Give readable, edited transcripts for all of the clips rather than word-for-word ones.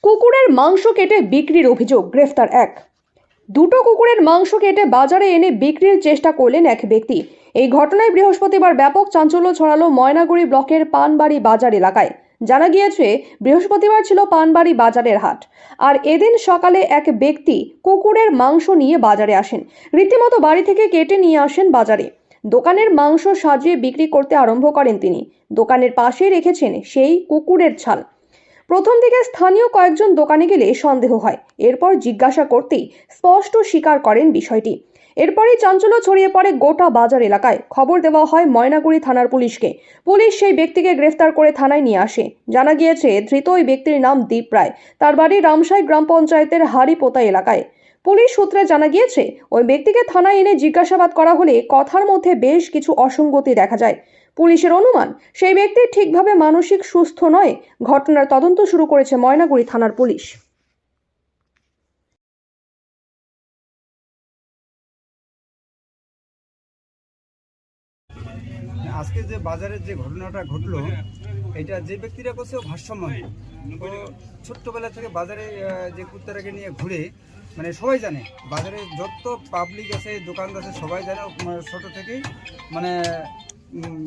কুকুরের মাংস কেটে বিক্রির অভিযোগ, গ্রেফতার এক। দুটো কুকুরের মাংস কেটে বাজারে এনে বিক্রির চেষ্টা করলেন এক ব্যক্তি। এই ঘটনায় বৃহস্পতিবার ব্যাপক চাঞ্চল্য ছড়ালো ময়নাগুড়ি ব্লকের পানবাড়ি বাজার এলাকায়। জানা গিয়েছে, বৃহস্পতিবার ছিল পানবাড়ি বাজারের হাট, আর এদিন সকালে এক ব্যক্তি কুকুরের মাংস নিয়ে বাজারে আসেন। রীতিমতো বাড়ি থেকে কেটে নিয়ে আসেন বাজারে। দোকানের মাংস সাজিয়ে বিক্রি করতে আরম্ভ করেন তিনি। দোকানের পাশেই রেখেছেন সেই কুকুরের ছাল। প্রথম দিকে স্থানীয় কয়েকজন দোকানে গেলে সন্দেহ হয়, এরপর জিজ্ঞাসা করতেই স্পষ্ট স্বীকার করেন বিষয়টি। এরপরই চাঞ্চল্য ছড়িয়ে পড়ে গোটা বাজার এলাকায়। খবর দেওয়া হয় ময়নাগুড়ি থানার পুলিশকে। পুলিশ সেই ব্যক্তিকে গ্রেফতার করে থানায় নিয়ে আসে। জানা গিয়েছে, ধৃত ওই ব্যক্তির নাম দীপ রায়। তার বাড়ি রামসাই গ্রাম পঞ্চায়েতের হারিপোতা এলাকায়। পুলিশ সূত্রে জানা গিয়েছে, ওই ব্যক্তিকে থানায় এনে জিজ্ঞাসাবাদ করা হলে কথার মধ্যে বেশ কিছু অসঙ্গতি দেখা যায়। পুলিশের অনুমান, সেই ব্যক্তি ঠিকভাবে মানসিক সুস্থ নয়। ঘটনার তদন্ত শুরু করেছে ময়নাগুড়ি থানার পুলিশ। আজকে যে বাজারের যে ঘটনাটা ঘটলো, এটা যে ব্যক্তিরা করছে ও ভারসাম্যহীন। ও ছোট্টবেলা থেকে বাজারে যে কুত্তাটাকে নিয়ে ঘুরে, মানে সবাই জানে, বাজারে যত পাবলিক আছে, দোকান আছে, সবাই জানে ছোট থেকেই মানে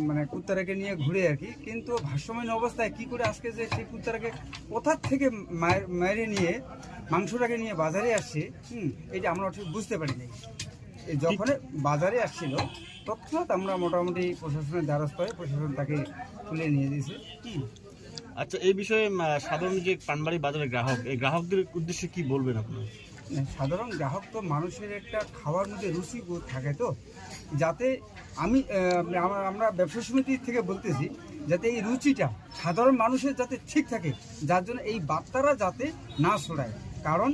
মানে কুত্তাটাকে নিয়ে ঘুরে আর কি। কিন্তু ভারসাম্যহীন অবস্থায় কি করে আজকে যে সেই কুত্তাটাকে কোথার থেকে মেরে নিয়ে মাংসটাকে নিয়ে বাজারে আসছে, এটা আমরা ঠিক বুঝতে পারিনি। যখন বাজারে আসছিল তৎক্ষণাৎ আমরা মোটামুটি প্রশাসনের দ্বারস্থ হয়ে প্রশাসন তাকে তুলে নিয়ে দিয়েছে। আচ্ছা, এই বিষয়ে সাধারণ যে পানবাড়ি বাজারের গ্রাহক, এই গ্রাহকদের উদ্দেশ্যে কি বলবেন আপনারা? সাধারণ গ্রাহক তো মানুষের একটা খাওয়ার মধ্যে রুচি থাকে, তো যাতে আমরা ব্যবসা সমিতি থেকে বলতেছি যাতে এই রুচিটা সাধারণ মানুষের যাতে ঠিক থাকে, যার জন্য এই বার্তারা যাতে না ছড়ায়। কারণ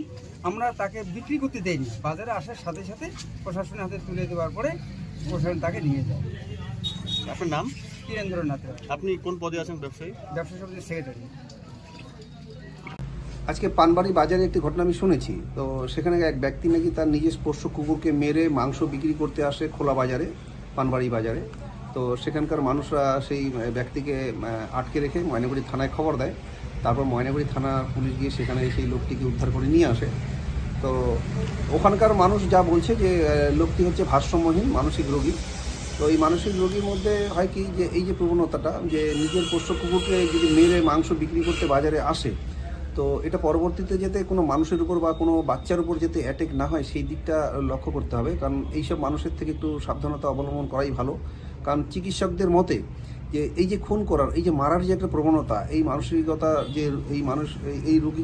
আমরা তাকে বিক্রি করতে দেইনি, বাজারে আসার সাথে সাথে প্রশাসনের হাতে তুলে দেওয়ার পরে প্রশাসন তাকে নিয়ে যায়। আপনার নাম? বীরেন্দ্রনাথ। আপনি কোন পদে আছেন? ব্যবসায়ী, ব্যবসা সমিতির সেক্রেটারি। আজকে পানবাড়ি বাজারে একটি ঘটনা আমি শুনেছি। তো সেখানে এক ব্যক্তি নাকি তার নিজের পোষ্য কুকুরকে মেরে মাংস বিক্রি করতে আসে খোলা বাজারে, পানবাড়ি বাজারে। তো সেখানকার মানুষরা সেই ব্যক্তিকে আটকে রেখে ময়নাগুড়ি থানায় খবর দেয়। তারপর ময়নাগুড়ি থানা পুলিশ গিয়ে সেখানে সেই লোকটিকে উদ্ধার করে নিয়ে আসে। তো ওখানকার মানুষ যা বলছে যে লোকটি হচ্ছে ভারসাম্যহীন মানসিক রোগী। তো এই মানসিক রোগীর মধ্যে হয় কি, যে এই যে প্রবণতাটা যে নিজের পোষ্য কুকুরকে যদি মেরে মাংস বিক্রি করতে বাজারে আসে, তো এটা পরবর্তীতে যাতে কোনো মানুষের উপর বা কোনো বাচ্চার উপর যাতে অ্যাটাক না হয় সেই দিকটা লক্ষ্য করতে হবে। কারণ এইসব মানুষের থেকে একটু সাবধানতা অবলম্বন করাই ভালো। কারণ চিকিৎসকদের মতে যে এই যে খুন করার, এই যে মারার যে একটা প্রবণতা, এই মানসিকতা যে এই মানুষ এই রোগী